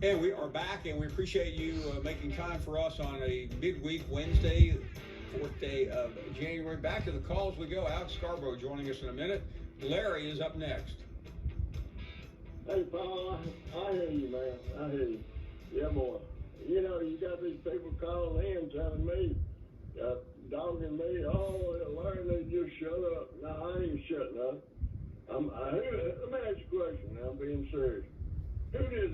And we are back, and we appreciate you making time for us on a midweek Wednesday, 4th day of January. Back to the calls we go. Alex Scarborough joining us in a minute. Larry is up next. Hey, Paul, I hear you, man. I hear you. Yeah, boy. You know, you got these people calling in telling me, dogging me, oh, Larry, they just shut up. No, I ain't shutting up. Let me ask you a question now, I'm being serious. Who did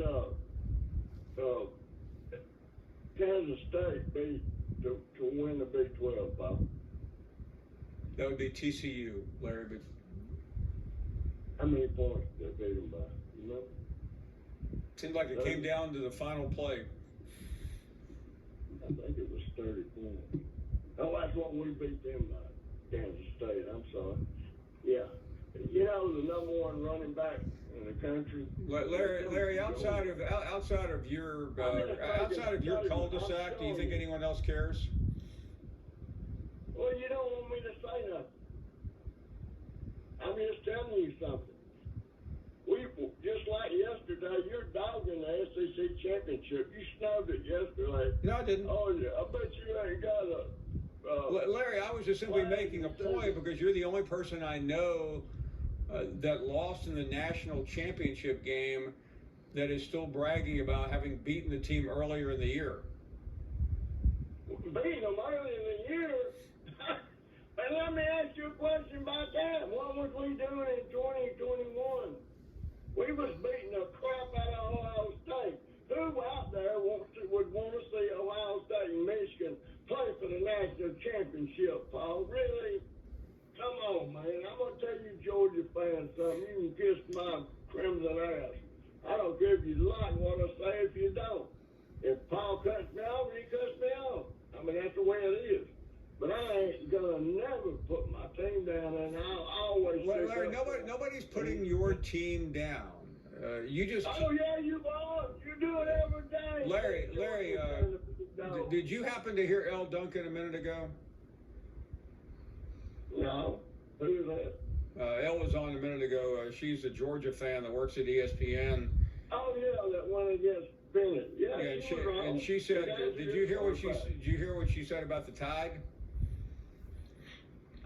Kansas State beat to win the Big 12, Paul? That would be TCU, Larry. But how many points did they beat them by? You know? Seems like it came down to the final play. I think it was 30 points. Oh, that's what we beat them by, Kansas State. I'm sorry. Yeah. You know, the number one running back in the country. Larry, outside of your cul-de-sac, do you think anyone else cares? Well, you don't want me to say nothing. I'm just telling you something. We just like yesterday, you're dogging the SEC championship. You snubbed it yesterday. No, I didn't. Oh yeah, I bet you ain't got a. Larry, I was just simply making a point because you're the only person I know that lost in the national championship game that is still bragging about having beaten the team earlier in the year. Beating them earlier in the year? And let me ask you a question about that. What was we doing in 2021? We was beating the crap out of Ohio State. Who out there would want to see Ohio State and Michigan play for the national championship, Paul? Really? Come on, man. I'm going to tell you Georgia fans something. You can kiss my crimson ass. I don't care if you like what I say if you don't. If Paul cuts me off, he cuts me off. I mean, that's the way it is. But I ain't going to never put my team down, and I'll always say Larry, nobody's putting your team down. You just... Oh, yeah, you are. You do it every day. Larry, did you happen to hear Elle Duncan a minute ago? No. Who's that? Elle was on a minute ago. She's a Georgia fan that works at ESPN. Oh yeah, that one against Bennett. Yeah, and she said, did you hear what she said about the Tide?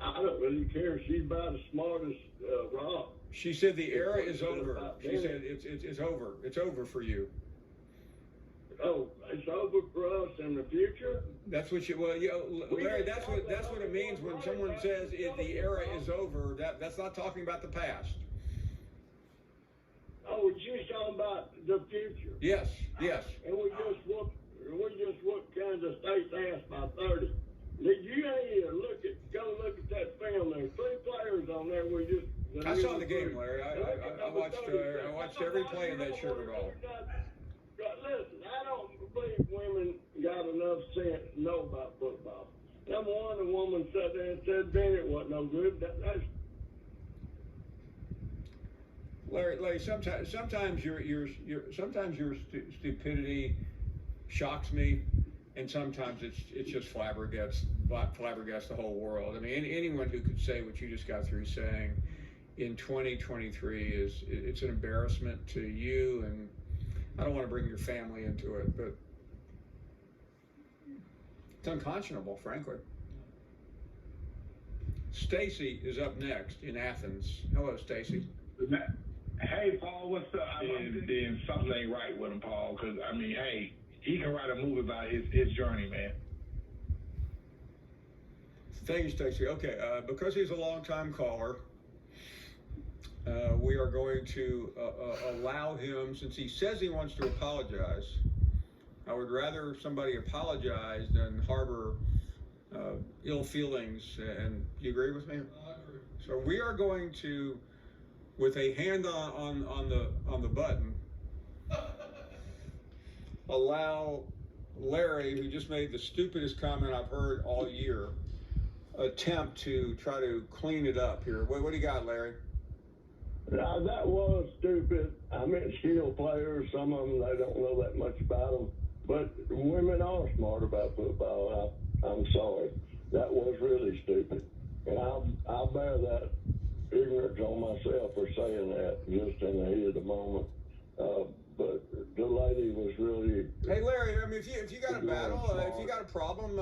I don't really care. She's about as smart as Rob. She said the era is over. She said it's over. It's over for you. Oh, it's over for us in the future? That's what Larry, that's what it means when someone says the era is over. That's not talking about the past. Oh, she's talking about the future. Yes. And we just whooped Kansas State's ass by 30. Did you go look at that film? There's 3 players on there. I saw the game, Larry. I watched every play of that Sugar Bowl. Listen, I don't believe women got enough sense to know about football. Number one, the woman sat there and said Bennett wasn't no good. That's Larry, sometimes your stupidity shocks me, and sometimes it's just flabbergasts the whole world. I mean, anyone who could say what you just got through saying in 2023 it's an embarrassment to you, and I don't want to bring your family into it, but it's unconscionable, frankly. Stacy is up next in Athens. Hello, Stacy. Hey, Paul, what's up? Then something ain't right with him, Paul, because, I mean, hey, he can write a movie about his journey, man. Thank you, Stacy. Okay, because he's a long-time caller, we are going to allow him, since he says he wants to apologize. I would rather somebody apologize than harbor ill feelings. And do you agree with me? I agree. So we are going to, with a hand on the button, allow Larry, who just made the stupidest comment I've heard all year, attempt to try to clean it up here. What do you got, Larry? that was stupid. I mean, skill players, some of them, they don't know that much about them. But women are smart about football. I'm sorry. That was really stupid. And I'll bear that ignorance on myself for saying that just in the heat of the moment. But the lady was if you got a battle, if you got a problem,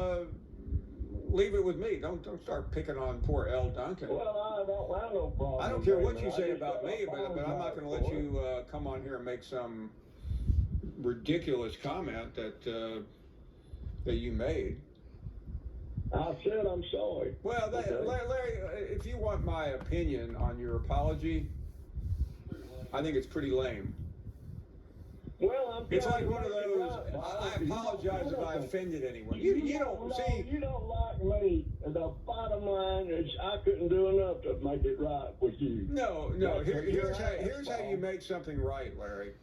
leave it with me. Don't start picking on poor L. Duncan. Well, I don't have no problem. I don't care what you say about me, but I'm not going to let you come on here and make some ridiculous comment that you made. I said I'm sorry. Well, Larry, if you want my opinion on your apology, I think it's pretty lame. Well, It's like one of those. I apologize if I offended anyone. You don't see. You don't like me. The bottom line is I couldn't do enough to make it right with you. No. Here's how you make something right, Larry.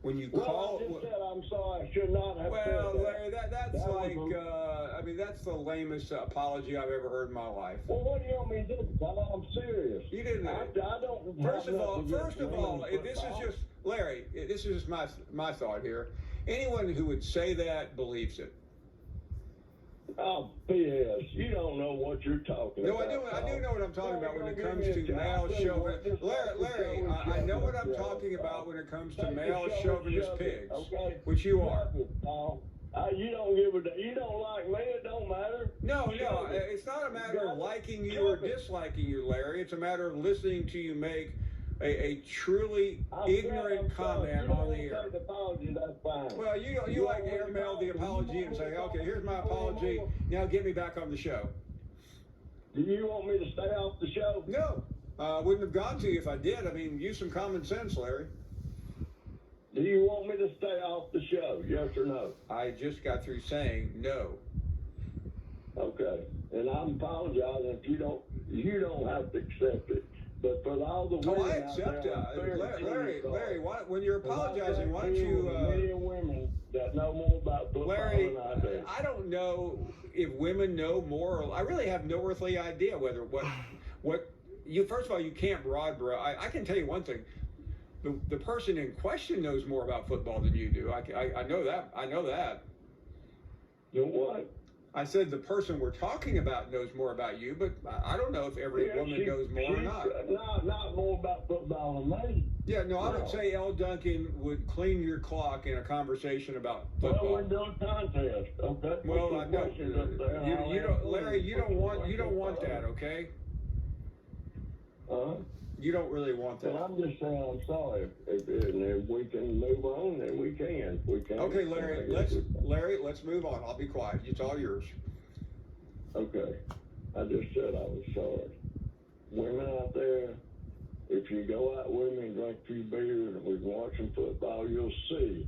When you call. I just said I'm sorry. I should not have said that. Well, Larry, that's like. I mean, that's the lamest apology I've ever heard in my life. Well, what do you want me to do? I'm serious. You didn't. I don't. First of all, this is just Larry. This is just my thought here. Anyone who would say that believes it. Oh, BS. You don't know what you're talking about. No, I do know what I'm talking about when it comes to male chauvinist. Larry, I know what I'm talking about when it comes to male chauvinist pigs, which you are. You don't like me, it don't matter. No, it's not a matter of liking you or disliking you, Larry. It's a matter of listening to you make a truly ignorant comment on the air. Well, you like airmail the apology and say, okay, here's my apology, now get me back on the show. Do you want me to stay off the show? No, wouldn't have gone to you if I did. I mean, use some common sense, Larry. Do you want me to stay off the show, yes or no? I just got through saying no. Okay, and I'm apologizing if you don't have to accept it. But for all the women I accept it. Larry, when you're apologizing, why don't you... million women that know more about football Larry, than I do. I don't know if women know more. I really have no earthly idea whether what you... First of all, you can't broadbrush. I can tell you one thing. The person in question knows more about football than you do. I know that. I know that. You know what? I said the person we're talking about knows more about you, but I don't know if every woman knows more or not. Not more about football than me. Yeah, no, I would say L. Duncan would clean your clock in a conversation about football. Well, we're doing contest, okay? Well, I know. You don't, Larry. You don't want that, okay? You don't really want that. Well, I'm just saying I'm sorry. If we can move on, then we can. Okay, Larry. Let's move on. I'll be quiet. It's all yours. Okay. I just said I was sorry. Women out there, if you go out with me and drink a few beers and we can watch some football, you'll see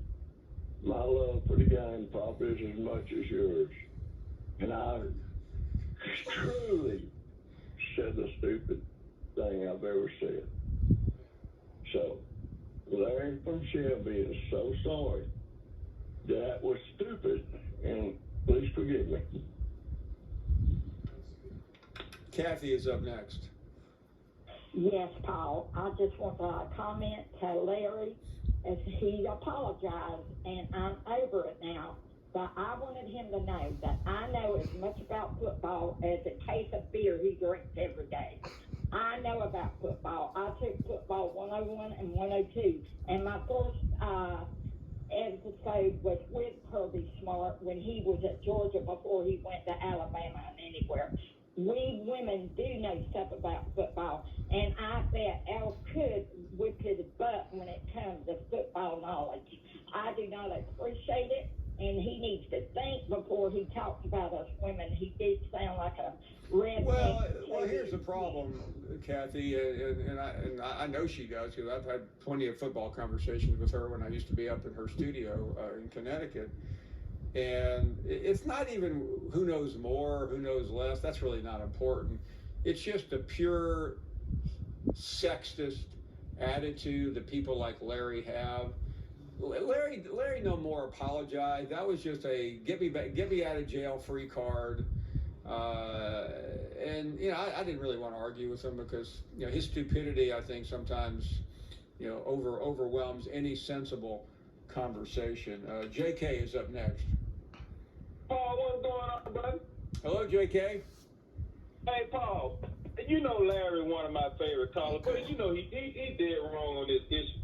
my love for the game probably is as much as yours. And I truly said the stupid thing I've ever said. So, Larry from Shelby is so sorry. That was stupid, and please forgive me. Kathy is up next. Yes, Paul. I just want to comment to Larry as he apologized, and I'm over it now. But I wanted him to know that I know as much about football as a case of beer he drinks every day. I know about football. I took football 101 and 102, and my first episode was with Kirby Smart when he was at Georgia before he went to Alabama and anywhere. We women do know stuff about football, and I bet Al could whip his butt when it comes to football knowledge. I do not appreciate it, and he needs to think before he talks about us women. He did sound like a redneck. Well, here's the problem, Kathy, and I know she does, because I've had plenty of football conversations with her when I used to be up in her studio in Connecticut. And it's not even who knows more, who knows less. That's really not important. It's just a pure sexist attitude that people like Larry have. Larry no more apologized. That was just a get me out of jail free card. And I didn't really want to argue with him because his stupidity, I think, sometimes overwhelms any sensible conversation. JK is up next. Paul, what's going on, buddy? Hello, JK. Hey, Paul. You know Larry, one of my favorite callers, but he did wrong on this issue.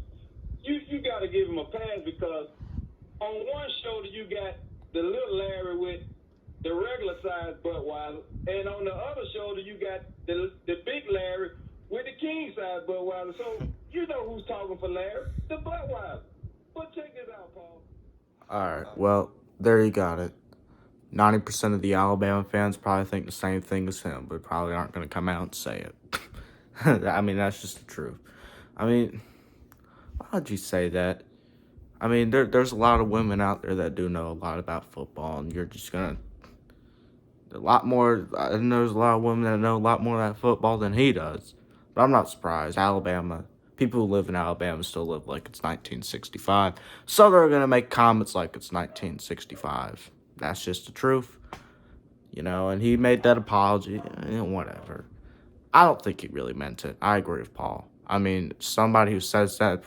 You got to give him a pass because on one shoulder you got the little Larry with the regular size Budweiser, and on the other shoulder you got the big Larry with the king size Budweiser. So you know who's talking for Larry, the Budweiser. But check this out, Paul. Alright, well, there you got it. 90% of the Alabama fans probably think the same thing as him, but probably aren't going to come out and say it. I mean, that's just the truth. I mean, why would you say that? I mean, there's a lot of women out there that do know a lot about football, and you're just going to... A lot more... And there's a lot of women that know a lot more about football than he does. But I'm not surprised. Alabama... People who live in Alabama still live like it's 1965. So they're going to make comments like it's 1965. That's just the truth. You know, and he made that apology. And whatever. I don't think he really meant it. I agree with Paul. I mean, somebody who says that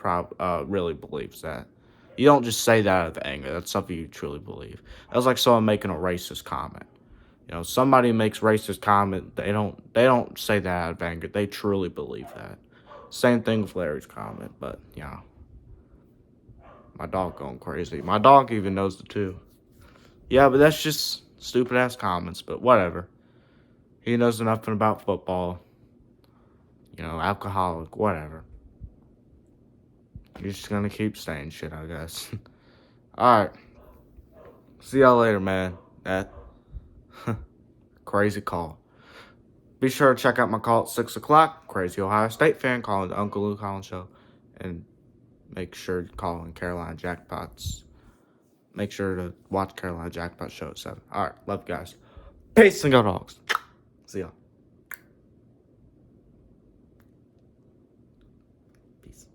really believes that. You don't just say that out of anger. That's something you truly believe. That's like someone making a racist comment. You know, somebody makes racist comment, they don't say that out of anger. They truly believe that. Same thing with Larry's comment, but, you know. My dog going crazy. My dog even knows the two. Yeah, but that's just stupid-ass comments, but whatever. He knows nothing about football. You know, alcoholic, whatever. You're just gonna keep saying shit, I guess. Alright. See y'all later, man. That crazy call. Be sure to check out my call at 6 o'clock. Crazy Ohio State fan calling the Uncle Lou Collins Show. And make sure to call in Carolina Jackpots. Make sure to watch Carolina Jackpot Show at 7. Alright, love you guys. Peace and go dogs. See y'all. Peace.